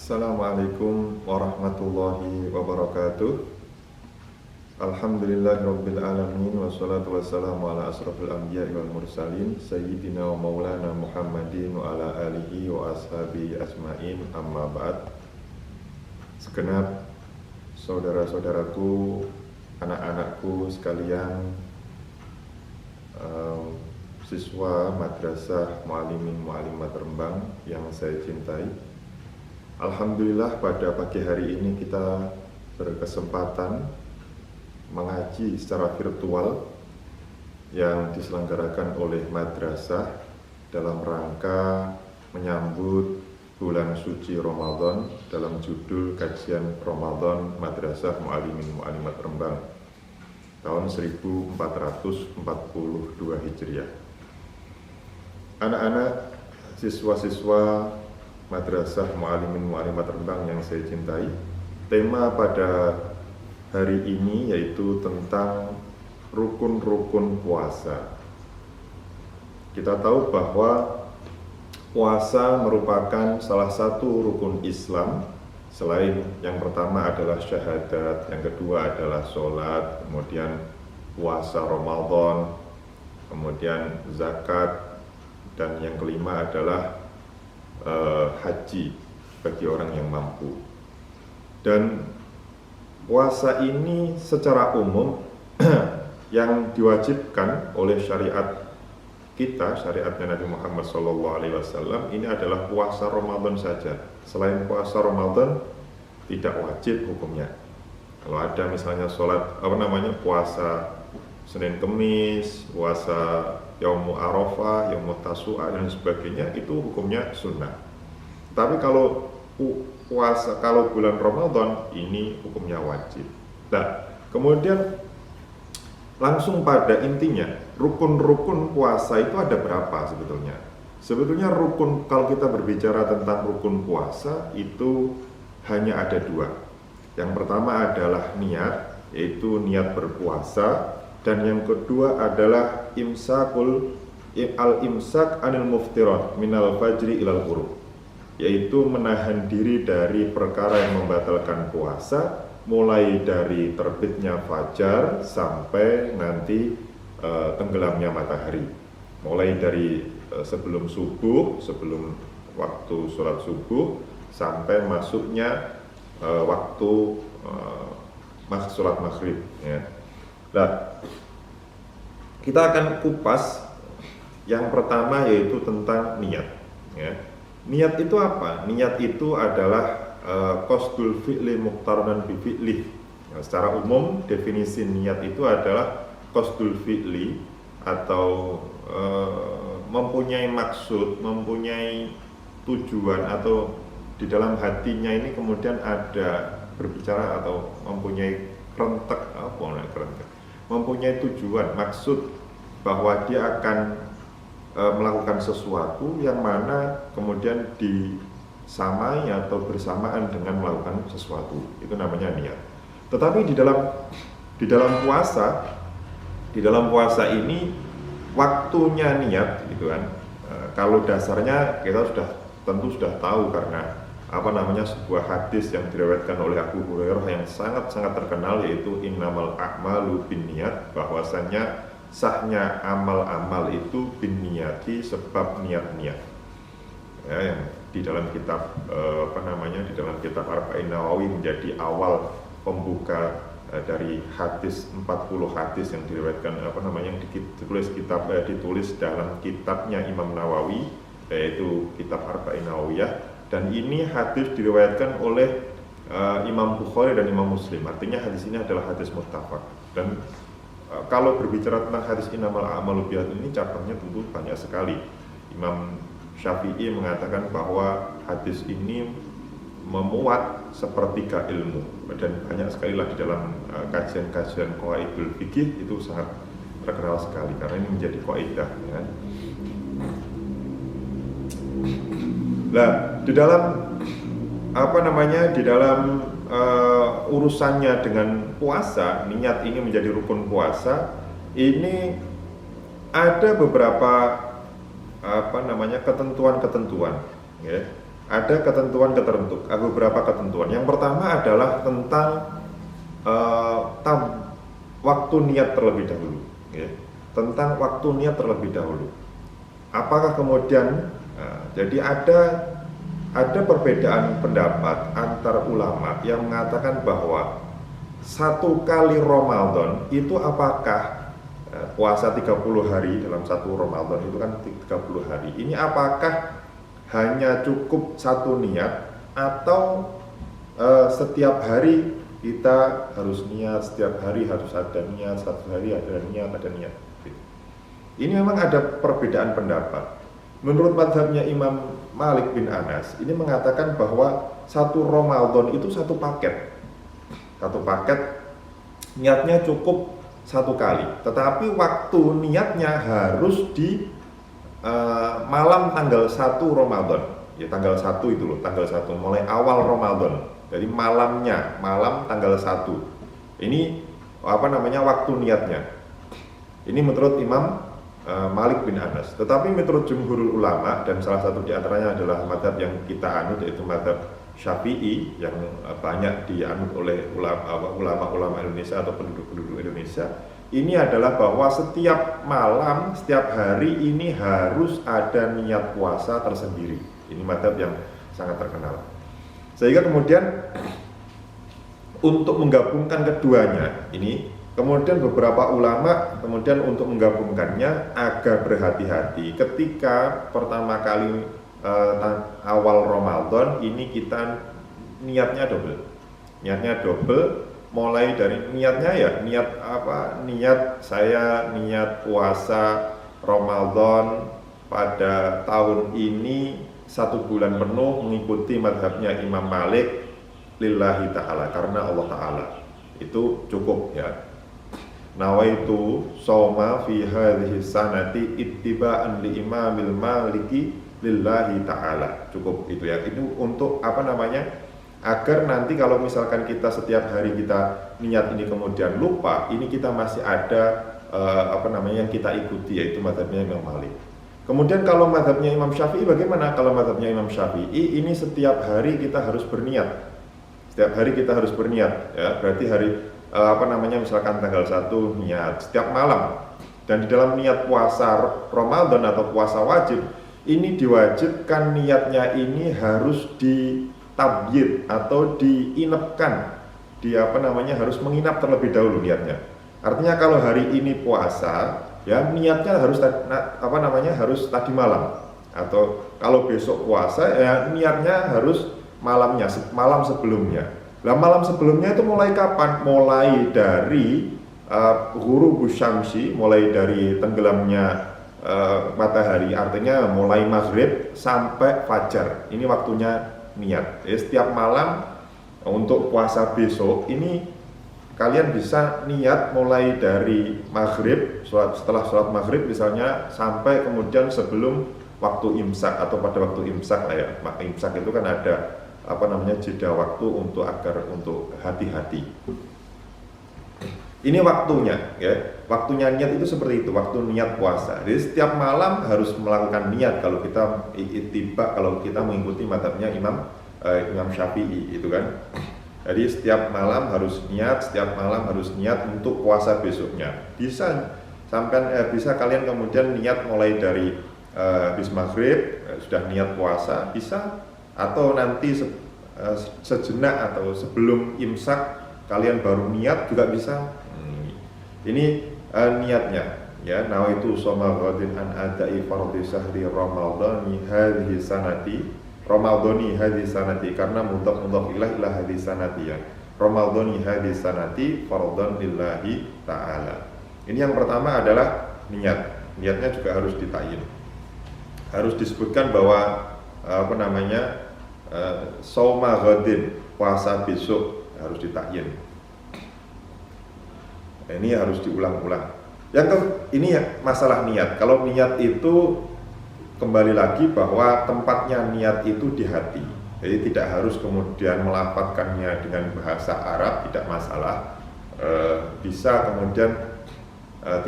Assalamualaikum warahmatullahi wabarakatuh. Alhamdulillahirabbil alamin wassalatu wassalamu ala asrofil anbiya'i wal mursalin sayyidina wa maulana Muhammadin wa ala alihi wa ashabihi ajmain, amma ba'd. Segenap saudara-saudaraku, anak-anakku sekalian, siswa Madrasah Muallimin Muallimat Rembang yang saya cintai, alhamdulillah pada pagi hari ini kita berkesempatan mengaji secara virtual yang diselenggarakan oleh madrasah dalam rangka menyambut bulan suci Ramadan dalam judul kajian Ramadan Madrasah Muallimin Muallimat Rembang tahun 1442 Hijriah. Anak-anak, siswa-siswa Madrasah Muallimin Muallimat Rembang yang saya cintai, tema pada hari ini yaitu tentang rukun-rukun puasa. Kita tahu bahwa puasa merupakan salah satu rukun Islam. Selain yang pertama adalah syahadat, yang kedua adalah sholat, kemudian puasa Ramadan, kemudian zakat, dan yang kelima adalah haji bagi orang yang mampu. Dan puasa ini secara umum yang diwajibkan oleh syariat kita, syariatnya Nabi Muhammad SAW, ini adalah puasa Ramadan saja. Selain puasa Ramadan tidak wajib hukumnya. Kalau ada misalnya puasa Senin Kemis, puasa Yaumu Arafah, Yaumu Tasu'a dan sebagainya, itu hukumnya sunnah. Tapi kalau bulan Ramadan ini hukumnya wajib. Nah, kemudian langsung pada intinya, rukun-rukun puasa itu ada berapa sebetulnya? Sebetulnya rukun, kalau kita berbicara tentang rukun puasa itu hanya ada dua. Yang pertama adalah niat, yaitu niat berpuasa. Dan yang kedua adalah al-imsak anil muftirat minal fajri ilal ghurub, yaitu menahan diri dari perkara yang membatalkan puasa mulai dari terbitnya fajar sampai nanti tenggelamnya matahari. Mulai dari sebelum subuh, sebelum waktu sholat subuh sampai masuknya waktu sholat maghrib, ya. Nah, kita akan kupas yang pertama yaitu tentang niat, ya. Niat itu apa? Niat itu adalah qasdul fi'li muqtaranan bi fi'li. Secara umum definisi niat itu adalah qasdul fi'li atau mempunyai maksud, mempunyai tujuan, atau di dalam hatinya ini kemudian ada berbicara atau mempunyai mempunyai tujuan, maksud bahwa dia akan melakukan sesuatu yang mana kemudian disamai atau bersamaan dengan melakukan sesuatu, itu namanya niat. Tetapi di dalam puasa ini waktunya niat gitu kan. Kalau dasarnya kita tentu sudah tahu karena sebuah hadis yang diriwayatkan oleh Abu Hurairah yang sangat-sangat terkenal, yaitu innamal a'malu binniyat, bahwasanya sahnya amal-amal itu binniyati, sebab niat-niat. Ya, yang di dalam kitab di dalam kitab Arba'in Nawawi menjadi awal pembuka dari hadis 40 hadis yang diriwayatkan yang ditulis dalam kitabnya Imam Nawawi, yaitu kitab Arba'in Nawawiyah. Dan ini hadis diriwayatkan oleh Imam Bukhari dan Imam Muslim. Artinya hadis ini adalah hadis muttafaq. Dan kalau berbicara tentang hadis innamal a'malu binniyat ini cabangnya tentu banyak sekali. Imam Syafi'i mengatakan bahwa hadis ini memuat sepertiga ilmu, dan banyak sekali lah di dalam kajian-kajian qawaidul fikih itu sangat terkenal sekali karena ini menjadi kaidah, ya. Nah, di dalam urusannya dengan puasa, niat ini menjadi rukun puasa, ini ada beberapa ketentuan-ketentuan, ya. ada beberapa ketentuan. Yang pertama adalah tentang waktu niat terlebih dahulu, ya. Tentang waktu niat terlebih dahulu. Apakah kemudian jadi ada perbedaan pendapat antar ulama yang mengatakan bahwa satu kali Ramadan itu apakah puasa 30 hari dalam satu Ramadan itu kan 30 hari. Ini apakah hanya cukup satu niat atau setiap hari kita harus niat, setiap hari harus ada niat, satu hari ada niat. Ini memang ada perbedaan pendapat. Menurut mazhabnya Imam Malik bin Anas, ini mengatakan bahwa satu Ramadan itu satu paket. Satu paket niatnya cukup satu kali, tetapi waktu niatnya harus di malam tanggal 1 Ramadan. Ya, tanggal 1 itu loh, tanggal 1 mulai awal Ramadan. Jadi malam tanggal 1. Ini waktu niatnya. Ini menurut Imam Malik bin Anas. Tetapi menurut jumhurul ulama, dan salah satu di antaranya adalah mazhab yang kita anut, yaitu mazhab Syafi'i yang banyak dianut oleh ulama-ulama Indonesia atau penduduk-penduduk Indonesia, ini adalah bahwa setiap malam, setiap hari ini harus ada niat puasa tersendiri. Ini mazhab yang sangat terkenal. Sehingga kemudian untuk menggabungkan keduanya ini, kemudian beberapa ulama kemudian untuk menggabungkannya agak berhati-hati ketika pertama kali awal Ramadan ini kita niatnya double, mulai dari niat puasa Ramadan pada tahun ini 1 bulan penuh mengikuti mazhabnya Imam Malik lillahi ta'ala, karena Allah ta'ala. Itu cukup ya. Nawaitu soma fi hadhihi sanati ittiba'an li imamil maliki lillahi ta'ala. Cukup itu ya. Itu untuk agar nanti kalau misalkan kita setiap hari kita niat ini kemudian lupa, ini kita masih ada yang kita ikuti, yaitu mazhabnya Imam Malik. Kemudian kalau mazhabnya Imam Syafi'i bagaimana? Kalau mazhabnya Imam Syafi'i ini setiap hari kita harus berniat. Setiap hari kita harus berniat ya. Berarti hari misalkan tanggal 1 niat setiap malam. Dan di dalam niat puasa Ramadan atau puasa wajib, ini diwajibkan niatnya ini harus ditabyid atau diinapkan. Harus menginap terlebih dahulu niatnya. Artinya kalau hari ini puasa, ya niatnya harus harus tadi malam, atau kalau besok puasa ya niatnya harus malam sebelumnya. Nah, malam sebelumnya itu mulai kapan? Mulai dari ghurubus syamsi, mulai dari tenggelamnya matahari, artinya mulai maghrib sampai fajar. Ini waktunya niat. Jadi setiap malam untuk puasa besok ini kalian bisa niat mulai dari maghrib, setelah sholat maghrib misalnya, sampai kemudian sebelum waktu imsak atau pada waktu imsak lah ya. Imsak itu kan ada jeda waktu untuk hati-hati. Ini waktunya ya. Waktunya niat itu seperti itu, waktu niat puasa. Jadi setiap malam harus melakukan niat kalau kita mengikuti mazhabnya Imam Syafi'i itu kan. Jadi setiap malam harus niat untuk puasa besoknya. Bisa kalian kemudian niat mulai dari habis maghrib sudah niat puasa, bisa, atau nanti sejenak atau sebelum imsak kalian baru niat juga bisa. Ini niatnya ya. Nawaitu shoma ghadin an adai fardhi syahri ramadhani hadhihi sanati, karena mudhaf ila hadhihi sanati ya. Ramadhani hadhihi sanati fardhan lillahi ta'ala. Ini yang pertama adalah niat. Niatnya juga harus ditayin. Harus disebutkan bahwa shoma ghadin, puasa besok, harus ditayin. Ini harus diulang-ulang. Ini ya masalah niat. Kalau niat itu kembali lagi bahwa tempatnya niat itu di hati. Jadi tidak harus kemudian melafadzkannya dengan bahasa Arab, tidak masalah. Bisa kemudian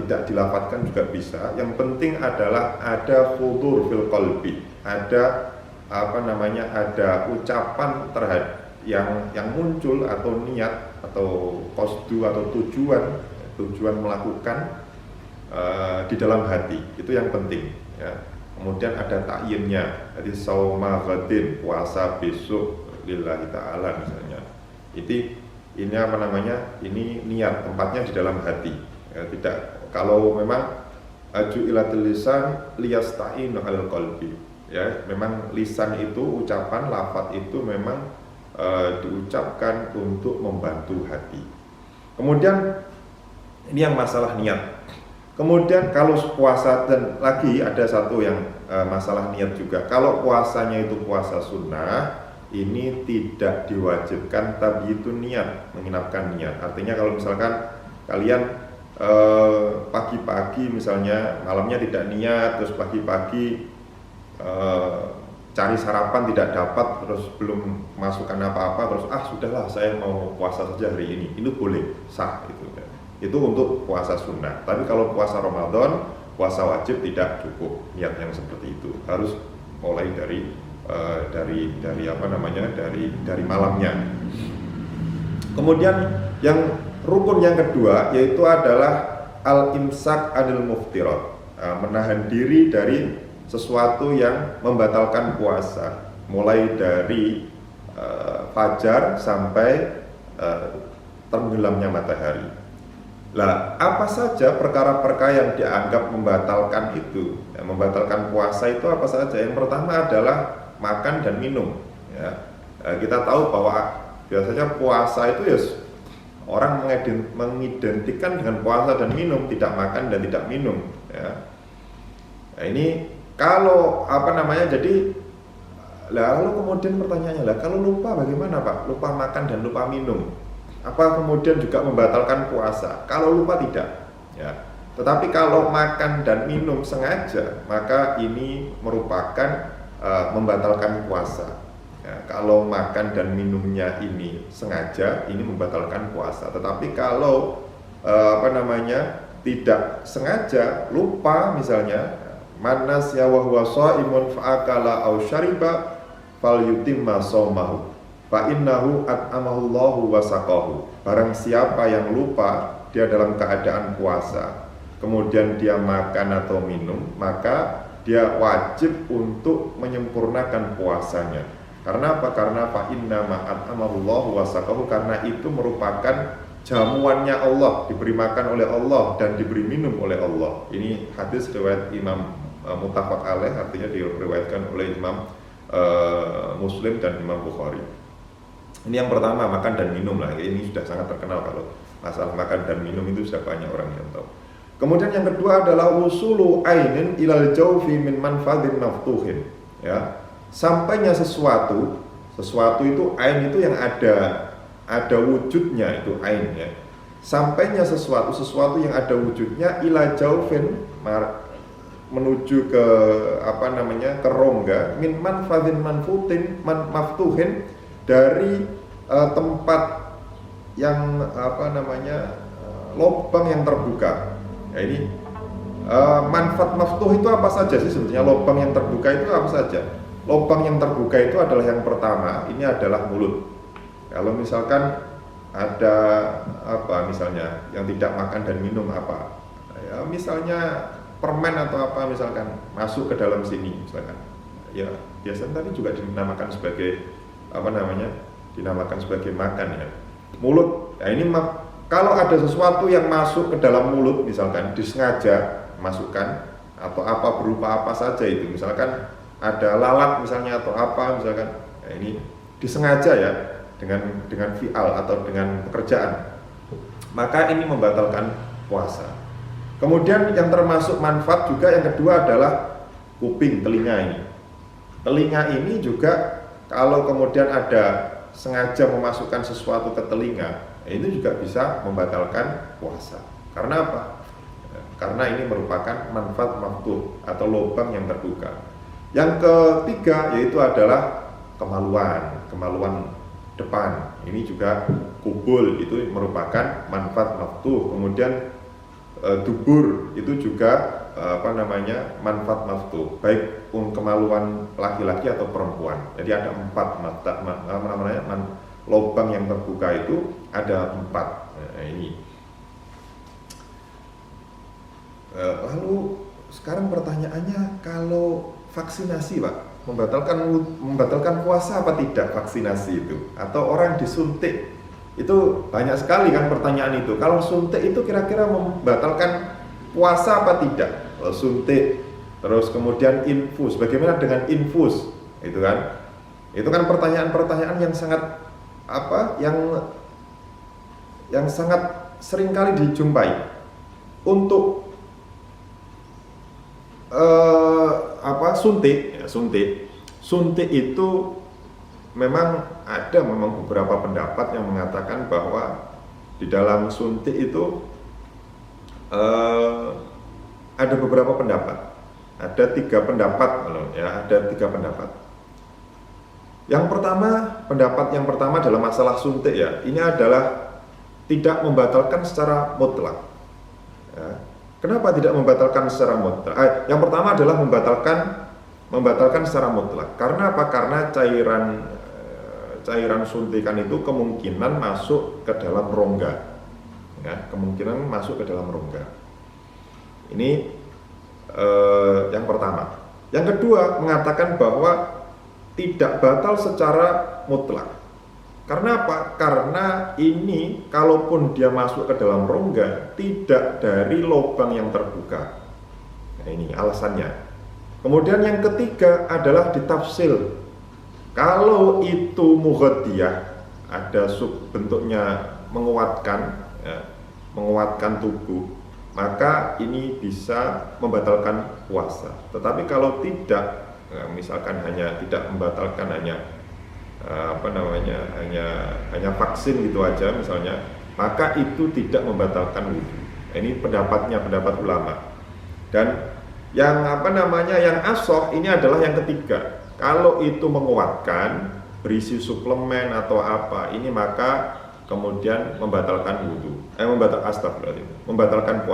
tidak dilafadzkan juga bisa. Yang penting adalah ada hudur fil qalbi, ada ada ucapan terhadap yang muncul atau niat atau qasdu atau tujuan melakukan di dalam hati, itu yang penting ya. Kemudian ada ta'yinnya, jadi sauma ghadin, puasa besok lillahi ta'ala misalnya. Ini ini niat, tempatnya di dalam hati ya. Tidak, kalau memang ju'ilatil lisan liyasta'inu alal qalbi ya, memang lisan itu, ucapan lafaz itu memang diucapkan untuk membantu hati. Kemudian ini yang masalah niat. Kemudian kalau puasa, dan lagi ada satu yang masalah niat juga. Kalau puasanya itu puasa sunnah, ini tidak diwajibkan tapi itu niat, menginapkan niat. Artinya kalau misalkan kalian pagi-pagi misalnya, malamnya tidak niat, terus pagi-pagi cari sarapan tidak dapat, terus belum masukkan apa-apa, terus sudahlah saya mau puasa saja hari ini, itu boleh, sah itu. Itu untuk puasa sunnah. Tapi kalau puasa Ramadan, puasa wajib tidak cukup niat yang seperti itu. Harus mulai dari malamnya. Kemudian yang rukun yang kedua yaitu adalah al-imsak anil muftirat, menahan diri dari sesuatu yang membatalkan puasa, mulai dari fajar sampai tenggelamnya matahari. Lah, apa saja perkara-perkara yang dianggap membatalkan itu, membatalkan puasa itu apa saja? Yang pertama adalah makan dan minum. Ya, kita tahu bahwa biasanya puasa itu ya orang mengidentikan dengan puasa dan minum, tidak makan dan tidak minum. Ya. Nah, ini kalau jadi lalu kemudian pertanyaannya lah, kalau lupa bagaimana Pak? Lupa makan dan lupa minum, apa kemudian juga membatalkan puasa? Kalau lupa tidak, ya. Tetapi kalau makan dan minum sengaja, maka ini merupakan membatalkan puasa. Ya, kalau makan dan minumnya ini sengaja, ini membatalkan puasa. Tetapi kalau tidak sengaja, lupa misalnya, manas ya wa huwa shaimun fa'akala aw syariba falyutimma shaumahu fa innahu at'amahullahu wa saqahu. Barang siapa yang lupa dia dalam keadaan puasa, kemudian dia makan atau minum, maka dia wajib untuk menyempurnakan puasanya. Karena apa? Karena fa inna ma at'amahullahu wa saqahu, karena itu merupakan jamuannya Allah, diberi makan oleh Allah dan diberi minum oleh Allah. Ini hadis riwayat Imam muttafaq alaih, artinya diriwayatkan oleh Imam Muslim dan Imam Bukhari. Ini yang pertama, makan dan minum lah. Ini sudah sangat terkenal, kalau masalah makan dan minum itu sudah banyak orang yang tahu. Kemudian yang kedua adalah usulu ainin ilal jawfi min manfadin maftuhin. Ya, sampainya sesuatu itu ain itu yang ada wujudnya, itu ain ya. Sampainya sesuatu yang ada wujudnya ila jawfin, menuju ke ke rongga, min manfadin maftuhin, dari tempat yang lubang yang terbuka. Ya, ini manfaat maftuh itu apa saja sih sebetulnya? Lubang yang terbuka itu apa saja? Lubang yang terbuka itu adalah yang pertama, ini adalah mulut. Kalau misalkan ada misalnya yang tidak makan dan minum ya, misalnya permen atau misalkan masuk ke dalam sini misalkan, ya biasanya tadi juga dinamakan sebagai dinamakan sebagai makan ya, mulut. Nah, ini kalau ada sesuatu yang masuk ke dalam mulut, misalkan disengaja masukkan atau berupa apa saja itu, misalkan ada lalat misalnya atau misalkan, nah ini disengaja ya, dengan fi'al atau dengan pekerjaan, maka ini membatalkan puasa. Kemudian yang termasuk manfaat juga yang kedua adalah kuping, telinga ini. Telinga ini juga kalau kemudian ada sengaja memasukkan sesuatu ke telinga, itu juga bisa membatalkan puasa. Karena apa? Karena ini merupakan manfaat maftuh atau lubang yang terbuka. Yang ketiga yaitu adalah kemaluan depan. Ini juga kubul, itu merupakan manfaat maftuh. Kemudian dubur itu juga manfaat maftuh, baik kemaluan laki-laki atau perempuan. Jadi ada 4 lubang yang terbuka itu ada 4. Nah, ini. Lalu sekarang pertanyaannya, kalau vaksinasi Pak, membatalkan puasa apa tidak vaksinasi itu? Atau orang disuntik, itu banyak sekali kan pertanyaan itu. Kalau suntik itu kira-kira membatalkan puasa apa tidak? Kalau suntik, terus kemudian infus, bagaimana dengan infus? Itu kan pertanyaan-pertanyaan yang sangat yang sangat sering kali dijumpai. Untuk suntik itu memang ada beberapa pendapat yang mengatakan bahwa di dalam suntik itu ada beberapa pendapat. Ada 3 pendapat ya, ada 3 pendapat. Pendapat yang pertama dalam masalah suntik ya, ini adalah tidak membatalkan secara mutlak. Ya. Kenapa tidak membatalkan secara mutlak? Yang pertama adalah membatalkan secara mutlak. Karena apa? Karena cairan suntikan itu kemungkinan masuk ke dalam rongga. Ya, kemungkinan masuk ke dalam rongga. Ini yang pertama. Yang kedua mengatakan bahwa tidak batal secara mutlak. Karena apa? Karena ini kalaupun dia masuk ke dalam rongga, tidak dari lubang yang terbuka. Nah, ini alasannya. Kemudian yang ketiga adalah ditafsil. Kalau itu mughadiyah, ada bentuknya menguatkan, ya, menguatkan tubuh, maka ini bisa membatalkan puasa. Tetapi kalau tidak, misalkan hanya tidak membatalkan, hanya hanya vaksin gitu aja misalnya, maka itu tidak membatalkan wudhu. Ini pendapat ulama. Dan yang yang ashah ini adalah yang ketiga. Kalau itu menguatkan, berisi suplemen atau apa, ini maka kemudian membatalkan wudhu, membatalkan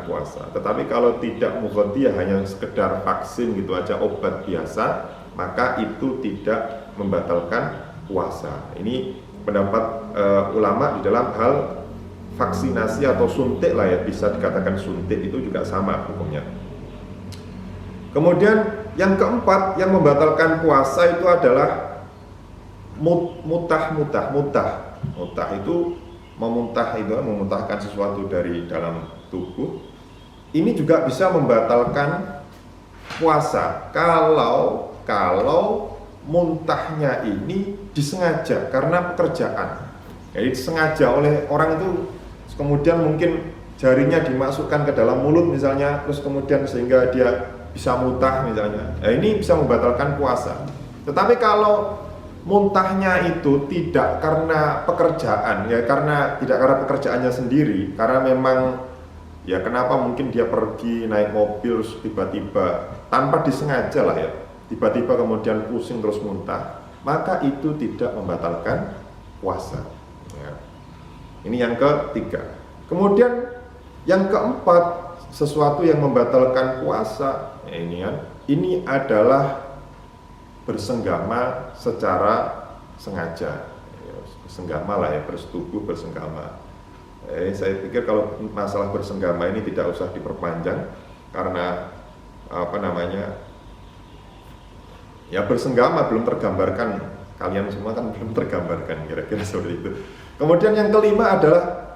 puasa. Tetapi kalau tidak mughadiyah, hanya sekedar vaksin gitu aja, obat biasa, maka itu tidak membatalkan puasa. Ini pendapat ulama di dalam hal vaksinasi atau suntik lah ya, bisa dikatakan suntik itu juga sama hukumnya. Kemudian yang keempat yang membatalkan puasa itu adalah mutah itu memuntahkan sesuatu dari dalam tubuh. Ini juga bisa membatalkan puasa kalau muntahnya ini disengaja karena pekerjaan. Jadi disengaja oleh orang itu, kemudian mungkin jarinya dimasukkan ke dalam mulut misalnya, terus kemudian sehingga dia bisa muntah misalnya. Nah, ini bisa membatalkan puasa. Tetapi kalau muntahnya itu tidak karena pekerjaan, ya tidak karena pekerjaannya sendiri, karena memang ya kenapa mungkin dia pergi naik mobil tiba-tiba tanpa disengaja lah ya, tiba-tiba kemudian pusing terus muntah, maka itu tidak membatalkan puasa. Ya. Ini yang ketiga. Kemudian yang keempat, sesuatu yang membatalkan puasa, ya ini adalah bersenggama secara sengaja, bersenggama lah ya, bersetubuh bersenggama. Saya pikir kalau masalah bersenggama ini tidak usah diperpanjang, karena ya bersenggama belum tergambarkan, kalian semua kan belum tergambarkan kira-kira seperti itu. Kemudian yang kelima adalah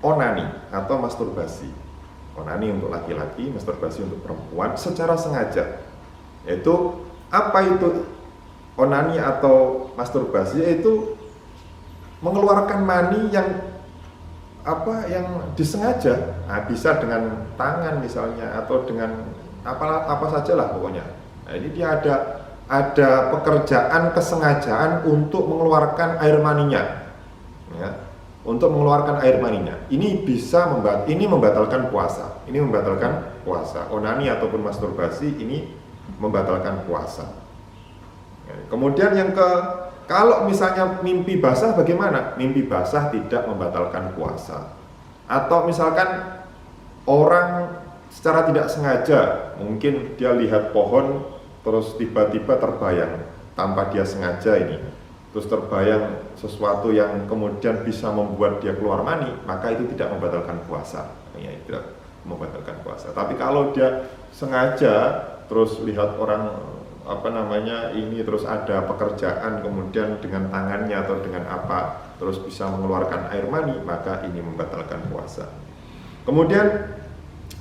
onani atau masturbasi. Onani untuk laki-laki, masturbasi untuk perempuan secara sengaja. Yaitu apa itu onani atau masturbasi? Yaitu mengeluarkan mani yang disengaja. Nah, bisa dengan tangan misalnya, atau dengan apa sajalah pokoknya. Nah, ini dia ada pekerjaan kesengajaan untuk mengeluarkan air maninya, ya, untuk mengeluarkan air maninya. Ini bisa membatalkan puasa. Ini membatalkan puasa. Onani ataupun masturbasi ini membatalkan puasa. Ya, kemudian kalau misalnya mimpi basah bagaimana? Mimpi basah tidak membatalkan puasa. Atau misalkan orang secara tidak sengaja, mungkin dia lihat pohon terus tiba-tiba terbayang tanpa dia sengaja ini, terus terbayang sesuatu yang kemudian bisa membuat dia keluar mani, maka itu tidak membatalkan puasa. Ya, tidak membatalkan puasa. Tapi kalau dia sengaja terus lihat orang ini terus ada pekerjaan kemudian dengan tangannya atau dengan apa terus bisa mengeluarkan air mani, maka ini membatalkan puasa. Kemudian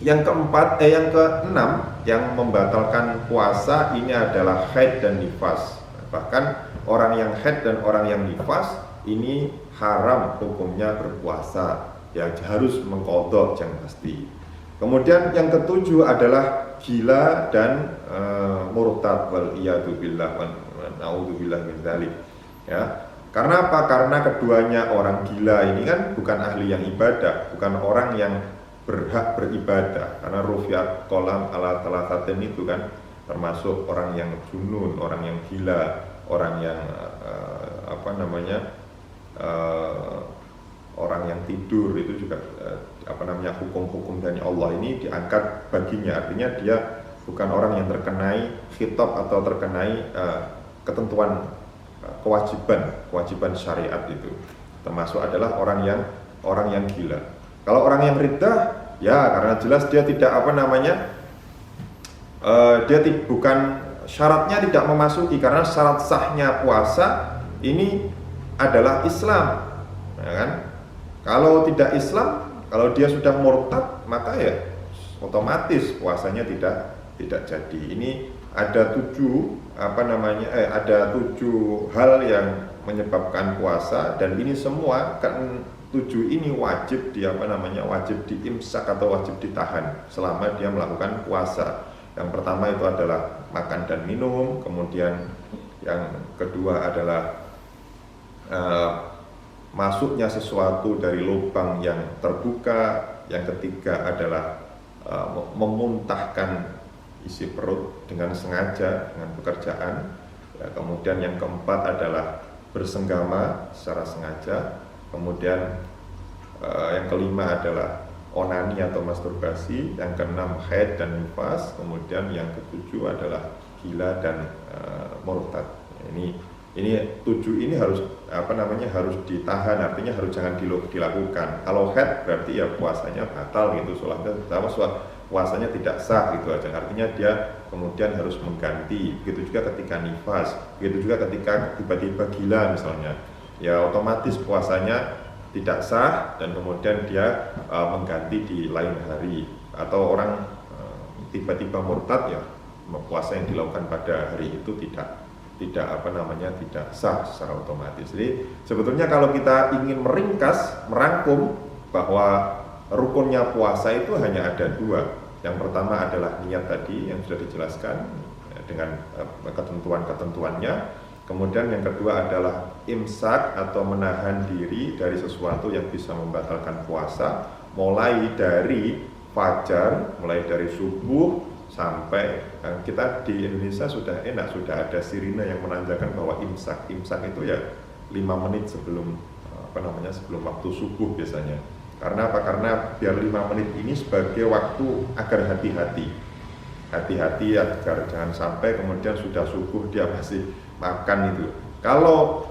yang keenam yang membatalkan puasa ini adalah haid dan nifas. Bahkan orang yang haid dan orang yang nifas ini haram hukumnya berpuasa, ya harus mengqadha yang pasti. Kemudian yang ketujuh adalah gila dan murtad, wal iyadu billah wa naudzubillah min dzalik. Ya. Karena apa? Karena keduanya orang gila ini kan bukan ahli yang ibadah, bukan orang yang berhak beribadah. Karena rufiat kolam ala talatatin itu kan termasuk orang yang junun, orang yang gila, orang yang orang yang tidur, itu juga hukum-hukum dari Allah ini diangkat baginya. Artinya dia bukan orang yang terkenai khitab atau terkenai ketentuan kewajiban syariat itu. Termasuk adalah orang yang gila. Kalau orang yang riddah, ya karena jelas dia tidak bukan syaratnya tidak memasuki, karena syarat sahnya puasa ini adalah Islam, ya kan? Kalau tidak Islam, kalau dia sudah murtad, maka ya otomatis puasanya tidak jadi. Ini ada ada 7 hal yang menyebabkan puasa, dan ini semua kan 7 ini wajib wajib diimsak atau wajib ditahan selama dia melakukan puasa. Yang pertama itu adalah makan dan minum, kemudian yang kedua adalah masuknya sesuatu dari lubang yang terbuka, yang ketiga adalah memuntahkan isi perut dengan sengaja, dengan pekerjaan, ya, kemudian yang keempat adalah bersenggama secara sengaja, kemudian yang kelima adalah onani atau masturbasi, yang keenam haid dan nifas, kemudian yang ketujuh adalah gila dan murtad. Ini 7 ini harus harus ditahan, artinya harus jangan dilakukan. Kalau haid berarti ya puasanya batal gitu, puasanya tidak sah gitu aja. Artinya dia kemudian harus mengganti. Begitu juga ketika nifas, begitu juga ketika tiba-tiba gila misalnya, ya otomatis puasanya tidak sah dan kemudian dia mengganti di lain hari. Atau orang tiba-tiba murtad, ya puasa yang dilakukan pada hari itu tidak sah secara otomatis. Jadi sebetulnya kalau kita ingin merangkum bahwa rukunnya puasa itu hanya ada 2. Yang pertama adalah niat tadi yang sudah dijelaskan dengan ketentuan-ketentuannya. Kemudian yang kedua adalah imsak atau menahan diri dari sesuatu yang bisa membatalkan puasa, mulai dari fajar, mulai dari subuh sampai kita di Indonesia sudah enak, sudah ada sirine yang menandakan bahwa imsak itu ya 5 menit sebelum sebelum waktu subuh biasanya. Karena apa? Karena biar 5 menit ini sebagai waktu agar hati-hati agar jangan sampai kemudian sudah subuh dia masih makan itu. Kalau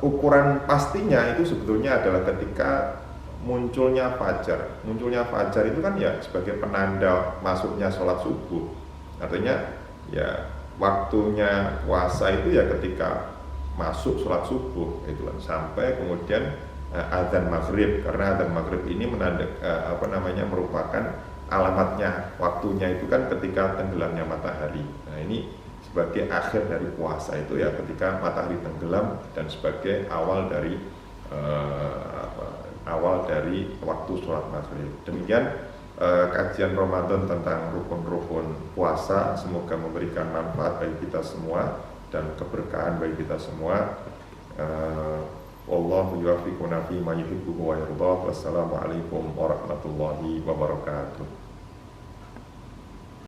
ukuran pastinya itu sebetulnya adalah ketika munculnya fajar itu kan ya sebagai penanda masuknya sholat subuh. Artinya ya waktunya puasa itu ya ketika masuk sholat subuh itu kan, sampai kemudian azan maghrib. Karena azan maghrib ini merupakan alamatnya waktunya itu kan ketika tenggelamnya matahari. Nah ini sebagai akhir dari puasa itu ya ketika matahari tenggelam, dan sebagai awal dari waktu sholat maghrib. Demikian kajian Ramadan tentang rukun-rukun puasa. Semoga memberikan manfaat bagi kita semua dan keberkahan bagi kita semua. Wallahu yuwaffiquna fi ma yuhibbu wa yarda. Wassalamualaikum warahmatullahi wabarakatuh.